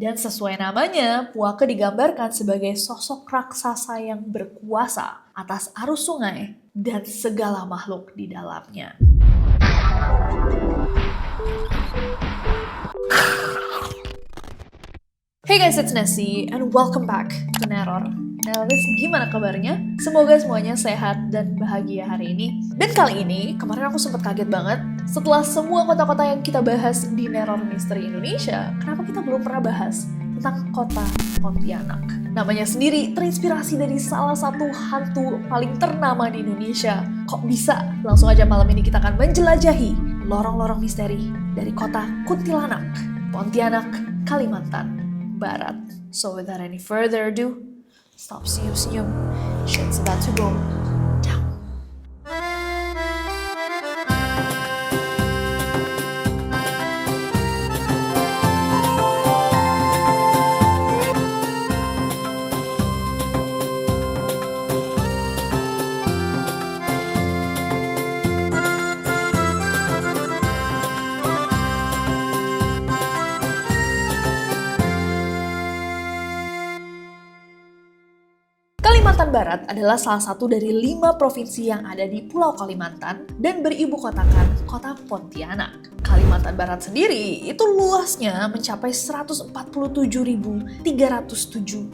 Dan sesuai namanya, Puake digambarkan sebagai sosok raksasa yang berkuasa atas arus sungai dan segala makhluk di dalamnya. Hey guys, it's Nessie and welcome back to Neror. Neroris, gimana kabarnya? Semoga semuanya sehat dan bahagia hari ini. Dan kali ini, kemarin aku sempat kaget banget setelah semua kota-kota yang kita bahas di Neror Misteri Indonesia, kenapa kita belum pernah bahas tentang kota Pontianak. Namanya sendiri terinspirasi dari salah satu hantu paling ternama di Indonesia. Kok bisa? Langsung aja malam ini kita akan menjelajahi lorong-lorong misteri dari kota Kuntilanak, Pontianak, Kalimantan Barat. So without any further ado, stop senyum-senyum. Shit's about to go down. Kalimantan Barat adalah salah satu dari 5 provinsi yang ada di Pulau Kalimantan dan beribu kotakan kota Pontianak. Kalimantan Barat sendiri itu luasnya mencapai 147.307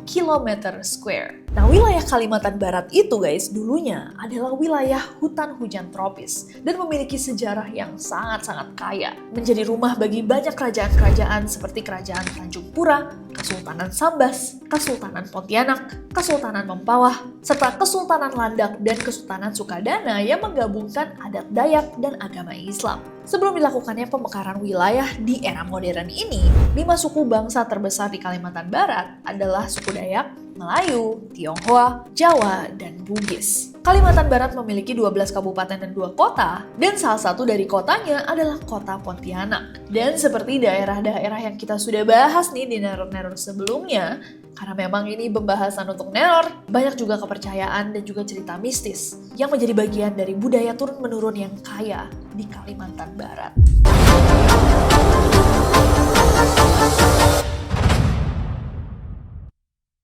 km square. Nah, wilayah Kalimantan Barat itu guys dulunya adalah wilayah hutan hujan tropis dan memiliki sejarah yang sangat-sangat kaya. Menjadi rumah bagi banyak kerajaan-kerajaan seperti Kerajaan Tanjung Pura, Kesultanan Sambas, Kesultanan Pontianak, Kesultanan Mempawah, serta Kesultanan Landak dan Kesultanan Sukadana yang menggabungkan adat Dayak dan agama Islam. Sebelum dilakukannya pemekaran wilayah di era modern ini, 5 suku bangsa terbesar di Kalimantan Barat adalah suku Dayak, Melayu, Tionghoa, Jawa, dan Bugis. Kalimantan Barat memiliki 12 kabupaten dan 2 kota, dan salah satu dari kotanya adalah kota Pontianak. Dan seperti daerah-daerah yang kita sudah bahas nih di Neror-Neror sebelumnya, karena memang ini pembahasan untuk Neror, banyak juga kepercayaan dan juga cerita mistis yang menjadi bagian dari budaya turun-menurun yang kaya di Kalimantan Barat.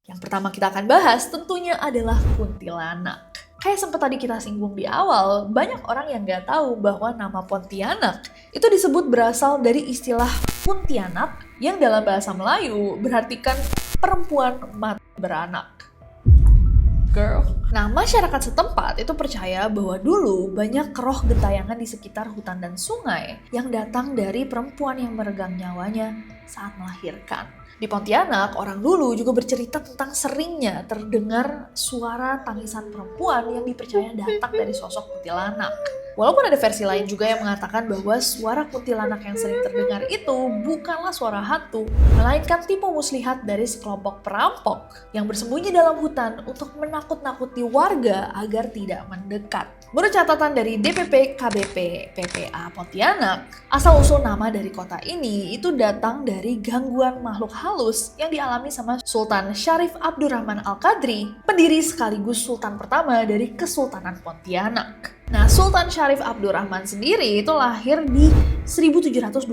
Yang pertama kita akan bahas tentunya adalah kuntilanak. Kayak sempat tadi kita singgung di awal, banyak orang yang nggak tahu bahwa nama Pontianak itu disebut berasal dari istilah Kuntianak yang dalam bahasa Melayu berartikan perempuan mati beranak. Girl. Nah, masyarakat setempat itu percaya bahwa dulu banyak roh gentayangan di sekitar hutan dan sungai yang datang dari perempuan yang meregang nyawanya saat melahirkan. Di Pontianak, orang dulu juga bercerita tentang seringnya terdengar suara tangisan perempuan yang dipercaya datang dari sosok kuntilanak. Walaupun ada versi lain juga yang mengatakan bahwa suara kuntilanak yang sering terdengar itu bukanlah suara hantu, melainkan tipu muslihat dari sekelompok perampok yang bersembunyi dalam hutan untuk menakut-nakuti warga agar tidak mendekat. Menurut catatan dari DPP KBP PPA Pontianak, asal-usul nama dari kota ini itu datang dari gangguan makhluk halus yang dialami sama Sultan Syarif Abdurrahman Al-Qadri, pendiri sekaligus sultan pertama dari Kesultanan Pontianak. Nah, Sultan Syarif Abdurrahman sendiri itu lahir di 1729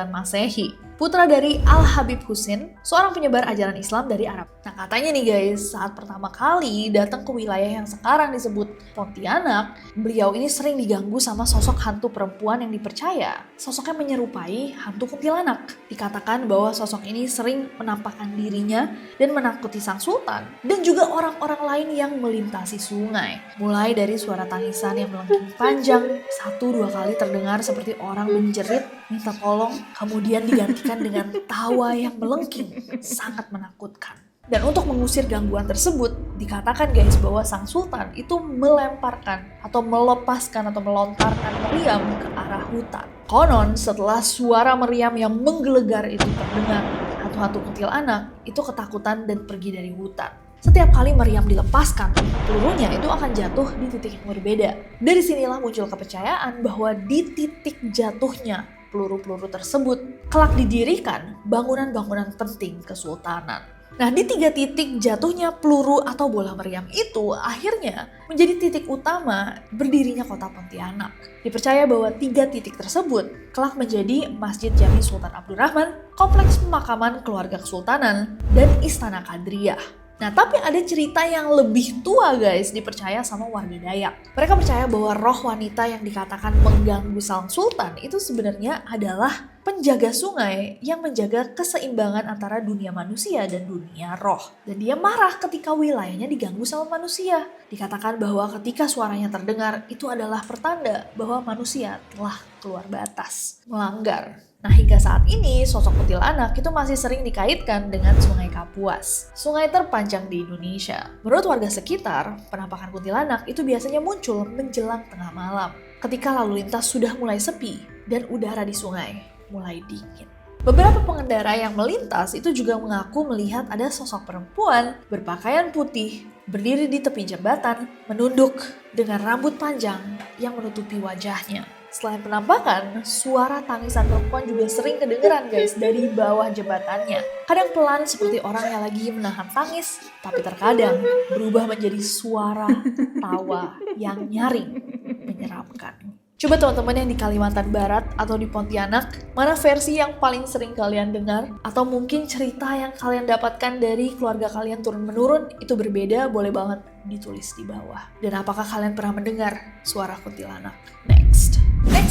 Masehi, putra dari Al-Habib Husin, seorang penyebar ajaran Islam dari Arab. Nah, katanya nih guys, saat pertama kali datang ke wilayah yang sekarang disebut Pontianak, beliau ini sering diganggu sama sosok hantu perempuan yang dipercaya sosoknya menyerupai hantu kuntilanak. Dikatakan bahwa sosok ini sering menampakkan dirinya dan menakuti sang sultan dan juga orang-orang lain yang melintasi sungai. Mulai dari suara tangisan yang melengking panjang, 1-2 kali terdengar seperti orang menjerit minta tolong, kemudian digantikan dengan tawa yang melengking, sangat menakutkan. Dan untuk mengusir gangguan tersebut, dikatakan guys bahwa sang sultan itu melemparkan atau melepaskan atau melontarkan meriam ke arah hutan. Konon setelah suara meriam yang menggelegar itu terdengar, hantu-hantu kuntilanak itu ketakutan dan pergi dari hutan. Setiap kali meriam dilepaskan, pelurunya itu akan jatuh di titik yang berbeda. Dari sinilah muncul kepercayaan bahwa di titik jatuhnya peluru-peluru tersebut kelak didirikan bangunan-bangunan penting kesultanan. Nah, di 3 titik jatuhnya peluru atau bola meriam itu akhirnya menjadi titik utama berdirinya kota Pontianak. Dipercaya bahwa 3 titik tersebut kelak menjadi Masjid Jami Sultan Abdurrahman, kompleks pemakaman keluarga kesultanan, dan Istana Kadriah. Nah, tapi ada cerita yang lebih tua guys, dipercaya sama warga Dayak. Mereka percaya bahwa roh wanita yang dikatakan mengganggu sang sultan itu sebenarnya adalah penjaga sungai yang menjaga keseimbangan antara dunia manusia dan dunia roh. Dan dia marah ketika wilayahnya diganggu sama manusia. Dikatakan bahwa ketika suaranya terdengar, itu adalah pertanda bahwa manusia telah keluar batas, melanggar. Nah, hingga saat ini sosok kuntilanak itu masih sering dikaitkan dengan Sungai Kapuas, sungai terpanjang di Indonesia. Menurut warga sekitar, penampakan kuntilanak itu biasanya muncul menjelang tengah malam, ketika lalu lintas sudah mulai sepi dan udara di sungai mulai dingin. Beberapa pengendara yang melintas itu juga mengaku melihat ada sosok perempuan berpakaian putih berdiri di tepi jembatan, menunduk dengan rambut panjang yang menutupi wajahnya. Selain penampakan, suara tangisan perempuan juga sering kedengeran guys dari bawah jembatannya. Kadang pelan seperti orang yang lagi menahan tangis, tapi terkadang berubah menjadi suara tawa yang nyaring, menyeramkan. Coba teman-teman yang di Kalimantan Barat atau di Pontianak, mana versi yang paling sering kalian dengar? Atau mungkin cerita yang kalian dapatkan dari keluarga kalian turun-menurun itu berbeda, boleh banget ditulis di bawah. Dan apakah kalian pernah mendengar suara kuntilanak? Next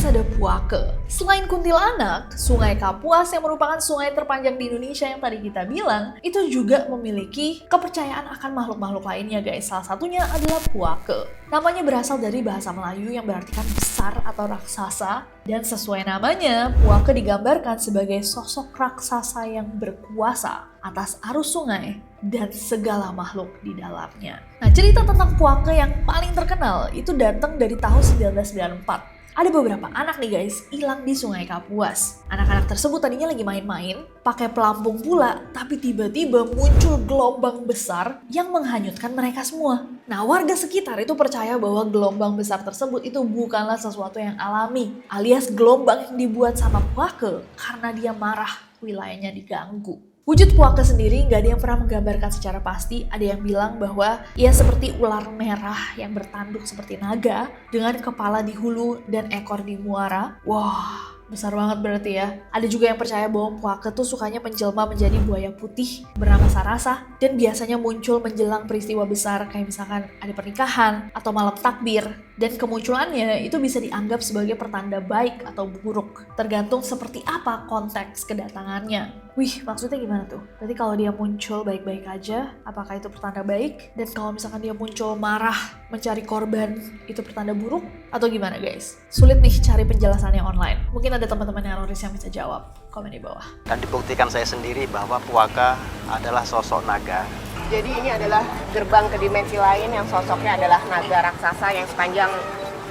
ada Puake. Selain kuntilanak, Sungai Kapuas yang merupakan sungai terpanjang di Indonesia yang tadi kita bilang, itu juga memiliki kepercayaan akan makhluk-makhluk lainnya guys. Salah satunya adalah Puake. Namanya berasal dari bahasa Melayu yang berartikan besar atau raksasa. Dan sesuai namanya, Puake digambarkan sebagai sosok raksasa yang berkuasa atas arus sungai dan segala makhluk di dalamnya. Nah, cerita tentang Puake yang paling terkenal itu datang dari tahun 1994. Ada beberapa anak nih guys, hilang di Sungai Kapuas. Anak-anak tersebut tadinya lagi main-main, pakai pelampung pula, tapi tiba-tiba muncul gelombang besar yang menghanyutkan mereka semua. Nah, warga sekitar itu percaya bahwa gelombang besar tersebut itu bukanlah sesuatu yang alami, alias gelombang yang dibuat sama Puake karena dia marah wilayahnya diganggu. Wujud Puake sendiri nggak ada yang pernah menggambarkan secara pasti. Ada yang bilang bahwa ia seperti ular merah yang bertanduk seperti naga dengan kepala di hulu dan ekor di muara. Wah, besar banget berarti ya. Ada juga yang percaya bahwa Puake tuh sukanya menjelma menjadi buaya putih bernama Sarasa dan biasanya muncul menjelang peristiwa besar kayak misalkan ada pernikahan atau malam takbir. Dan kemunculannya itu bisa dianggap sebagai pertanda baik atau buruk, tergantung seperti apa konteks kedatangannya. Wih, maksudnya gimana tuh? Berarti kalau dia muncul baik-baik aja, apakah itu pertanda baik? Dan kalau misalkan dia muncul marah, mencari korban, itu pertanda buruk? Atau gimana guys? Sulit nih cari penjelasannya online. Mungkin ada teman-teman teroris yang bisa jawab. Komen di bawah. Dan dibuktikan saya sendiri bahwa Puake adalah sosok naga. Jadi ini adalah gerbang ke dimensi lain yang sosoknya adalah naga raksasa yang sepanjang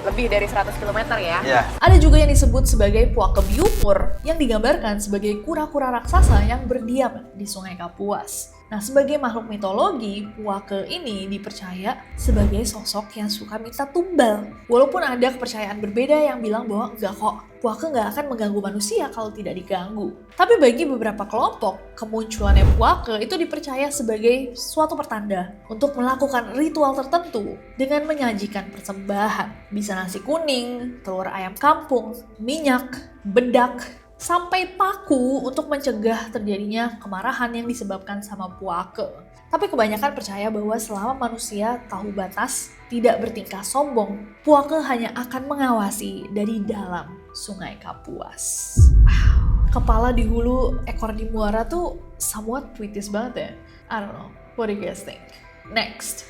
lebih dari 100 km ya. Yeah. Ada juga yang disebut sebagai Puake Biumur yang digambarkan sebagai kura-kura raksasa yang berdiam di Sungai Kapuas. Nah, sebagai makhluk mitologi, Puake ini dipercaya sebagai sosok yang suka minta tumbal. Walaupun ada kepercayaan berbeda yang bilang bahwa enggak kok, Puake nggak akan mengganggu manusia kalau tidak diganggu. Tapi bagi beberapa kelompok, kemunculannya Puake itu dipercaya sebagai suatu pertanda untuk melakukan ritual tertentu dengan menyajikan persembahan. Bisa nasi kuning, telur ayam kampung, minyak, bedak, sampai paku untuk mencegah terjadinya kemarahan yang disebabkan sama Puake. Tapi kebanyakan percaya bahwa selama manusia tahu batas, tidak bertingkah sombong, Puake hanya akan mengawasi dari dalam Sungai Kapuas. Wow. Kepala di hulu, ekor di muara tuh somewhat puitis banget ya. I don't know, what do you guys think? Next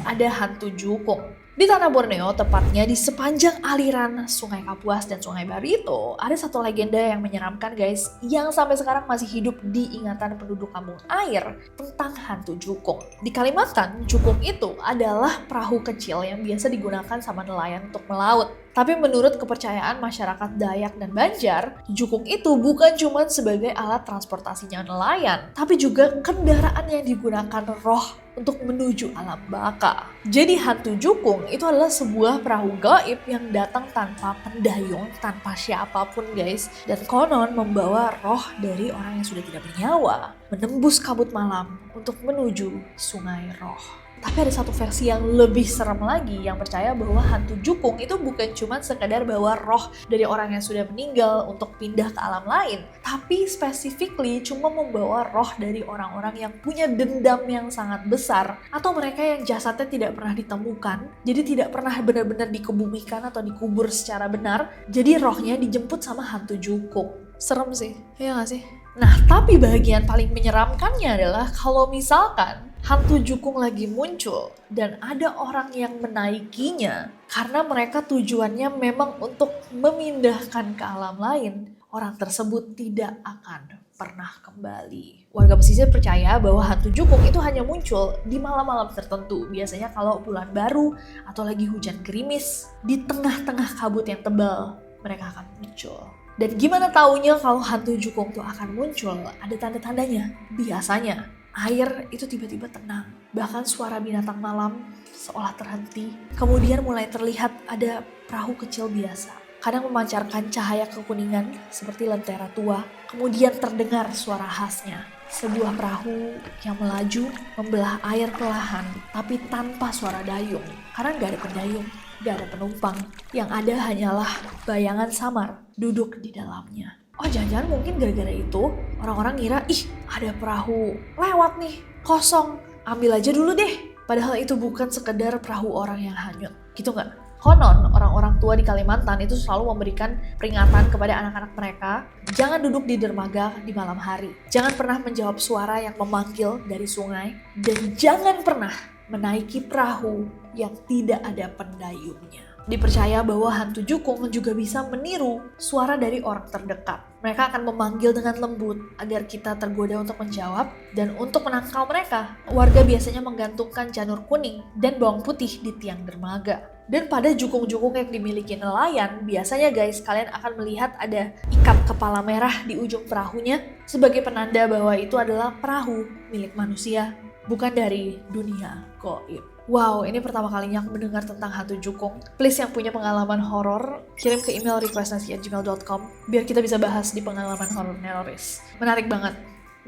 ada hantu jukung. Di tanah Borneo, tepatnya di sepanjang aliran Sungai Kapuas dan Sungai Barito, ada satu legenda yang menyeramkan guys, yang sampai sekarang masih hidup di ingatan penduduk kampung air tentang hantu jukung. Di Kalimantan, jukung itu adalah perahu kecil yang biasa digunakan sama nelayan untuk melaut. Tapi menurut kepercayaan masyarakat Dayak dan Banjar, jukung itu bukan cuma sebagai alat transportasinya nelayan, tapi juga kendaraan yang digunakan roh untuk menuju alam baka. Jadi hantu jukung itu adalah sebuah perahu gaib yang datang tanpa pendayung, tanpa siapapun guys. Dan konon membawa roh dari orang yang sudah tidak bernyawa, menembus kabut malam untuk menuju sungai roh. Tapi ada satu versi yang lebih serem lagi yang percaya bahwa hantu jukung itu bukan cuma sekedar bawa roh dari orang yang sudah meninggal untuk pindah ke alam lain. Tapi specifically cuma membawa roh dari orang-orang yang punya dendam yang sangat besar. Atau mereka yang jasadnya tidak pernah ditemukan. Jadi tidak pernah benar-benar dikebumikan atau dikubur secara benar. Jadi rohnya dijemput sama hantu jukung. Serem sih, iya gak sih? Nah, tapi bagian paling menyeramkannya adalah kalau misalkan hantu jukung lagi muncul dan ada orang yang menaikinya karena mereka tujuannya memang untuk memindahkan ke alam lain, orang tersebut tidak akan pernah kembali. Warga pesisir percaya bahwa hantu jukung itu hanya muncul di malam-malam tertentu, biasanya kalau bulan baru atau lagi hujan gerimis, di tengah-tengah kabut yang tebal mereka akan muncul. Dan gimana taunya kalau hantu jukung itu akan muncul? Ada tanda-tandanya. Biasanya air itu tiba-tiba tenang. Bahkan suara binatang malam seolah terhenti. Kemudian mulai terlihat ada perahu kecil biasa. Kadang memancarkan cahaya kekuningan seperti lentera tua. Kemudian terdengar suara khasnya. Sebuah perahu yang melaju membelah air perlahan tapi tanpa suara dayung. Karena gak ada pendayung, gak ada penumpang. Yang ada hanyalah bayangan samar duduk di dalamnya. Oh jangan-jangan mungkin gara-gara itu orang-orang ngira, ih ada perahu lewat nih, kosong, ambil aja dulu deh. Padahal itu bukan sekedar perahu orang yang hanyut, gitu nggak? Konon orang-orang tua di Kalimantan itu selalu memberikan peringatan kepada anak-anak mereka, jangan duduk di dermaga di malam hari, jangan pernah menjawab suara yang memanggil dari sungai, dan jangan pernah menaiki perahu yang tidak ada pendayungnya. Dipercaya bahwa hantu jukung juga bisa meniru suara dari orang terdekat. Mereka akan memanggil dengan lembut agar kita tergoda untuk menjawab, dan untuk menangkal mereka, warga biasanya menggantungkan janur kuning dan bawang putih di tiang dermaga. Dan pada jukung-jukung yang dimiliki nelayan, biasanya guys kalian akan melihat ada ikat kepala merah di ujung perahunya sebagai penanda bahwa itu adalah perahu milik manusia, bukan dari dunia gaib. Wow, ini pertama kalinya aku mendengar tentang hantu jukung. Please yang punya pengalaman horor, kirim ke email requestnasi@gmail.com biar kita bisa bahas di pengalaman horor Neroris. Menarik banget.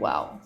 Wow.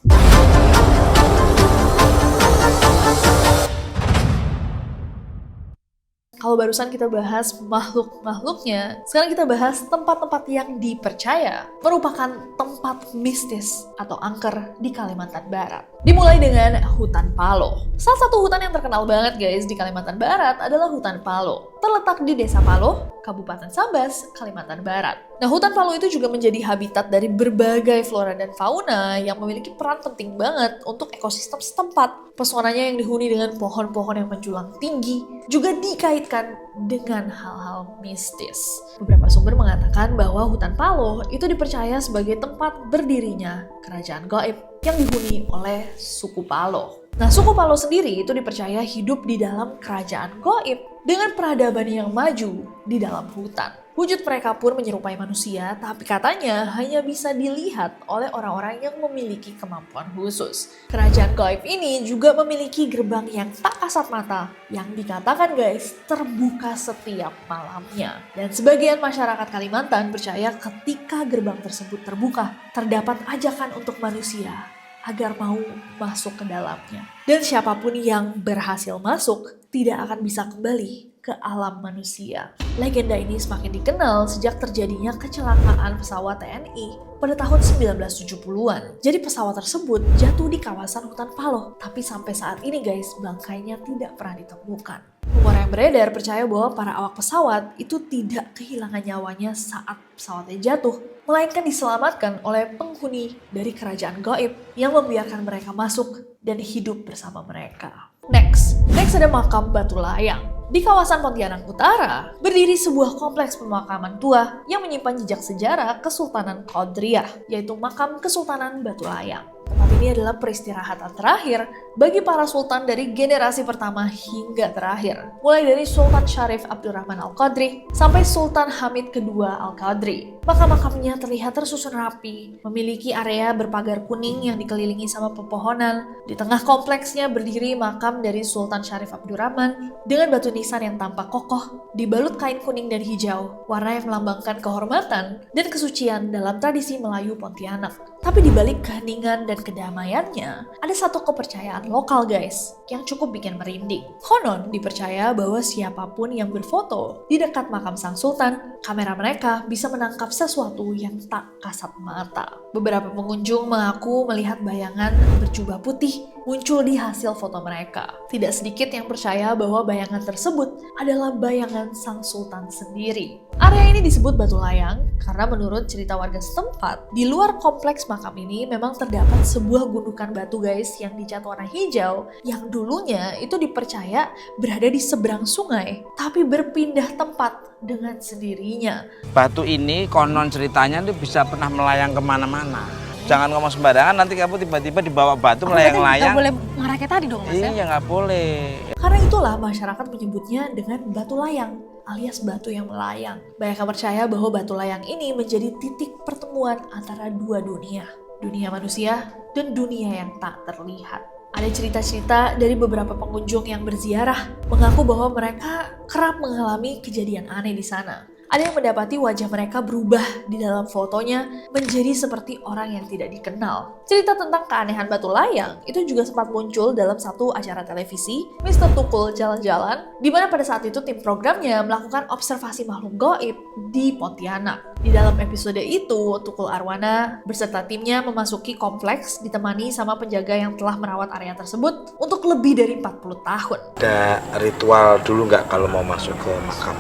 Kalau barusan kita bahas makhluk-makhluknya, sekarang kita bahas tempat-tempat yang dipercaya merupakan tempat mistis atau angker di Kalimantan Barat. Dimulai dengan hutan Paloh. Salah satu hutan yang terkenal banget guys di Kalimantan Barat adalah hutan Paloh. Terletak di Desa Paloh, Kabupaten Sambas, Kalimantan Barat. Nah, hutan Paloh itu juga menjadi habitat dari berbagai flora dan fauna yang memiliki peran penting banget untuk ekosistem setempat. Pesonanya yang dihuni dengan pohon-pohon yang menjulang tinggi juga dikaitkan dengan hal-hal mistis. Beberapa sumber mengatakan bahwa hutan Paloh itu dipercaya sebagai tempat berdirinya kerajaan gaib yang dihuni oleh suku Paloh. Nah, suku Paloh sendiri itu dipercaya hidup di dalam kerajaan gaib dengan peradaban yang maju di dalam hutan. Wujud mereka pun menyerupai manusia, tapi katanya hanya bisa dilihat oleh orang-orang yang memiliki kemampuan khusus. Kerajaan gaib ini juga memiliki gerbang yang tak kasat mata, yang dikatakan guys, terbuka setiap malamnya. Dan sebagian masyarakat Kalimantan percaya ketika gerbang tersebut terbuka, terdapat ajakan untuk manusia agar mau masuk ke dalamnya. Dan siapapun yang berhasil masuk, tidak akan bisa kembali ke alam manusia. Legenda ini semakin dikenal sejak terjadinya kecelakaan pesawat TNI pada tahun 1970-an. Jadi pesawat tersebut jatuh di kawasan hutan Paloh, tapi sampai saat ini guys, bangkainya tidak pernah ditemukan. Rumor yang beredar percaya bahwa para awak pesawat itu tidak kehilangan nyawanya saat pesawatnya jatuh, melainkan diselamatkan oleh penghuni dari kerajaan gaib yang membiarkan mereka masuk dan hidup bersama mereka. Next ada makam Batu Layang. Di kawasan Pontianak Utara, berdiri sebuah kompleks pemakaman tua yang menyimpan jejak sejarah Kesultanan Qadriyah, yaitu makam Kesultanan Batu Layang. Tempat ini adalah peristirahatan terakhir bagi para sultan dari generasi pertama hingga terakhir. Mulai dari Sultan Syarif Abdurrahman Al-Qadri sampai Sultan Hamid II Al-Qadri. Makam-makamnya terlihat tersusun rapi, memiliki area berpagar kuning yang dikelilingi sama pepohonan. Di tengah kompleksnya berdiri makam dari Sultan Syarif Abdurrahman dengan batu nisan yang tampak kokoh, dibalut kain kuning dan hijau, warna yang melambangkan kehormatan dan kesucian dalam tradisi Melayu Pontianak. Tapi di balik keheningan dan kedamaiannya, ada satu kepercayaan lokal guys, yang cukup bikin merinding. Konon dipercaya bahwa siapapun yang berfoto di dekat makam sang sultan, kamera mereka bisa menangkap sesuatu yang tak kasat mata. Beberapa pengunjung mengaku melihat bayangan berjubah putih muncul di hasil foto mereka. Tidak sedikit yang percaya bahwa bayangan tersebut adalah bayangan sang sultan sendiri. Area ini disebut Batu Layang karena menurut cerita warga setempat, di luar kompleks makam ini memang terdapat sebuah gundukan batu guys yang dicat warna hijau yang dulunya itu dipercaya berada di seberang sungai tapi berpindah tempat dengan sendirinya. Batu ini konon ceritanya itu bisa pernah melayang kemana-mana. Jangan ngomong sembarangan, nanti kamu tiba-tiba dibawa batu melayang-layang. Nggak boleh marah kayak tadi dong mas ya? Iya nggak boleh. Karena itulah masyarakat menyebutnya dengan batu layang alias batu yang melayang. Banyak yang percaya bahwa batu layang ini menjadi titik pertemuan antara dua dunia. Dunia manusia dan dunia yang tak terlihat. Ada cerita-cerita dari beberapa pengunjung yang berziarah mengaku bahwa mereka kerap mengalami kejadian aneh di sana. Ada yang mendapati wajah mereka berubah di dalam fotonya menjadi seperti orang yang tidak dikenal. Cerita tentang keanehan batu layang itu juga sempat muncul dalam satu acara televisi, Mr. Tukul Jalan-Jalan, di mana pada saat itu tim programnya melakukan observasi makhluk gaib di Pontianak. Di dalam episode itu, Tukul Arwana beserta timnya memasuki kompleks ditemani sama penjaga yang telah merawat area tersebut untuk lebih dari 40 tahun. Ada ritual dulu nggak kalau mau masuk ke makam?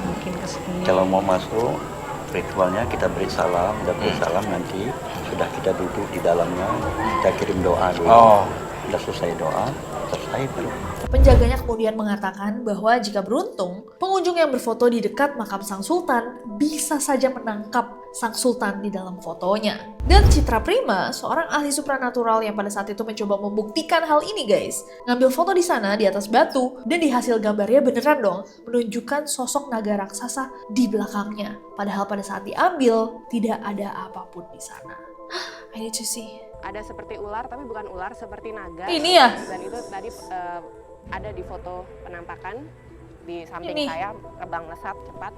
Kalau mau masuk, ritualnya kita beri salam, udah beri salam nanti sudah kita duduk di dalamnya, kita kirim doa dulu. Sudah selesai doa, selesai baru. Penjaganya kemudian mengatakan bahwa jika beruntung, pengunjung yang berfoto di dekat makam sang sultan bisa saja menangkap sang sultan di dalam fotonya. Dan Citra Prima, seorang ahli supranatural yang pada saat itu mencoba membuktikan hal ini guys, ngambil foto di sana di atas batu dan di hasil gambarnya beneran dong menunjukkan sosok naga raksasa di belakangnya. Padahal pada saat diambil tidak ada apapun di sana. I need to see. Ada seperti ular tapi bukan ular, seperti naga. Ini ya? Dan itu tadi ada di foto penampakan di samping Ini. saya, terbang lesat cepat.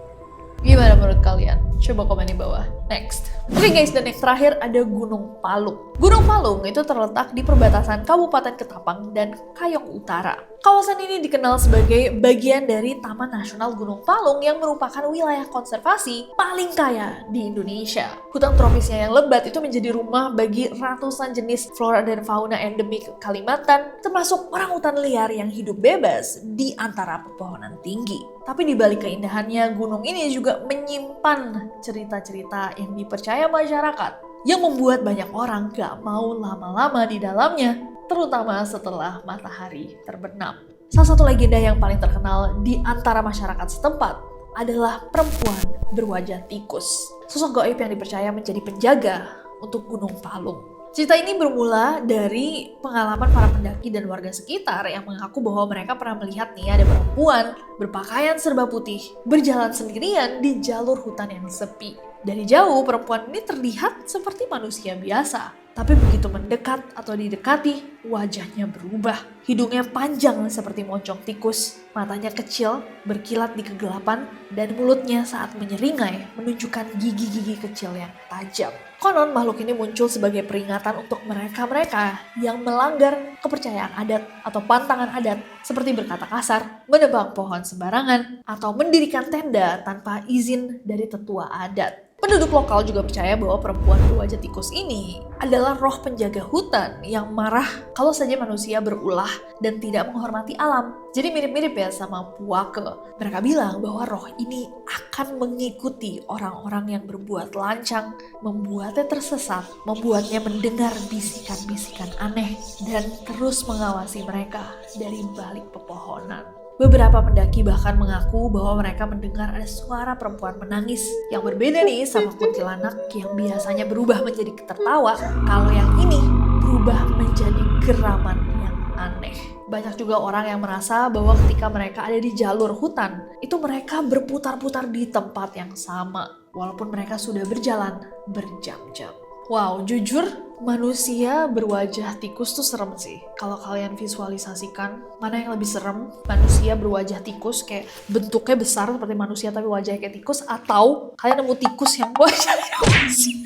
Gimana menurut kalian? Coba komen di bawah. Next. Oke guys, dan yang terakhir ada Gunung Palung. Gunung Palung itu terletak di perbatasan Kabupaten Ketapang dan Kayong Utara. Kawasan ini dikenal sebagai bagian dari Taman Nasional Gunung Palung yang merupakan wilayah konservasi paling kaya di Indonesia. Hutan tropisnya yang lebat itu menjadi rumah bagi ratusan jenis flora dan fauna endemik Kalimantan, termasuk orangutan liar yang hidup bebas di antara pepohonan tinggi. Tapi di balik keindahannya, gunung ini juga menyimpan cerita-cerita yang dipercaya masyarakat yang membuat banyak orang gak mau lama-lama di dalamnya, terutama setelah matahari terbenam. Salah satu legenda yang paling terkenal di antara masyarakat setempat adalah perempuan berwajah tikus. Sosok gaib yang dipercaya menjadi penjaga untuk Gunung Palung. Cerita ini bermula dari pengalaman para pendaki dan warga sekitar yang mengaku bahwa mereka pernah melihat nih ada perempuan berpakaian serba putih berjalan sendirian di jalur hutan yang sepi. Dari jauh perempuan ini terlihat seperti manusia biasa. Tapi begitu mendekat atau didekati, wajahnya berubah. Hidungnya panjang seperti moncong tikus, matanya kecil, berkilat di kegelapan, dan mulutnya saat menyeringai menunjukkan gigi-gigi kecil yang tajam. Konon makhluk ini muncul sebagai peringatan untuk mereka-mereka yang melanggar kepercayaan adat atau pantangan adat, seperti berkata kasar, menebang pohon sembarangan, atau mendirikan tenda tanpa izin dari tetua adat. Penduduk lokal juga percaya bahwa perempuan berwajah tikus ini adalah roh penjaga hutan yang marah kalau saja manusia berulah dan tidak menghormati alam. Jadi mirip-mirip ya sama Puake. Mereka bilang bahwa roh ini akan mengikuti orang-orang yang berbuat lancang, membuatnya tersesat, membuatnya mendengar bisikan-bisikan aneh, dan terus mengawasi mereka dari balik pepohonan. Beberapa pendaki bahkan mengaku bahwa mereka mendengar ada suara perempuan menangis yang berbeda nih sama kuntilanak yang biasanya berubah menjadi tertawa. Kalau yang ini berubah berubah menjadi geraman yang aneh. Banyak juga orang yang merasa bahwa ketika mereka ada di jalur hutan, itu mereka berputar-putar di tempat yang sama, walaupun mereka sudah berjalan berjam-jam. Wow, jujur, manusia berwajah tikus tuh serem sih. Kalau kalian visualisasikan, mana yang lebih serem? Manusia berwajah tikus kayak bentuknya besar seperti manusia tapi wajahnya kayak tikus, atau kalian nemu tikus yang wajahnya manusia?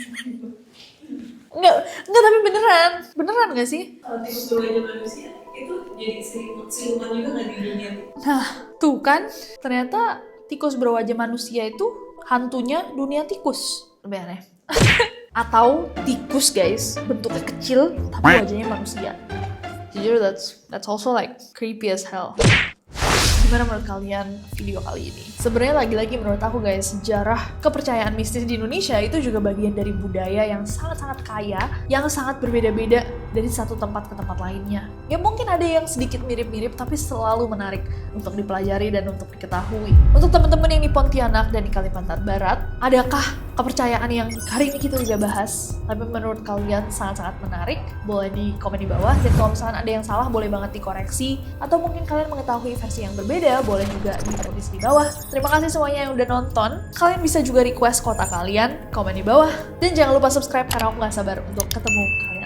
Enggak, tapi beneran gak sih? Kalau tikus berwajah manusia, itu jadi siluman juga nggak di dunia? Nah, tuh kan, ternyata tikus berwajah manusia itu hantunya dunia tikus. Lebih aneh. Atau tikus guys, bentuknya kecil tapi wajahnya manusia. Jujur that's also like creepy as hell. Gimana menurut kalian video kali ini? Sebenarnya lagi-lagi menurut aku guys, sejarah kepercayaan mistis di Indonesia itu juga bagian dari budaya yang sangat-sangat kaya, yang sangat berbeda-beda dari satu tempat ke tempat lainnya. Ya mungkin ada yang sedikit mirip-mirip tapi selalu menarik untuk dipelajari dan untuk diketahui. Untuk teman-teman yang di Pontianak dan di Kalimantan Barat, adakah kepercayaan yang hari ini kita tidak bahas tapi menurut kalian sangat-sangat menarik? Boleh di komen di bawah, dan kalau misalkan ada yang salah boleh banget dikoreksi, atau mungkin kalian mengetahui versi yang berbeda boleh juga ditulis di bawah. Terima kasih semuanya yang udah nonton. Kalian bisa juga request kota kalian, komen di bawah, dan jangan lupa subscribe karena aku gak sabar untuk ketemu kalian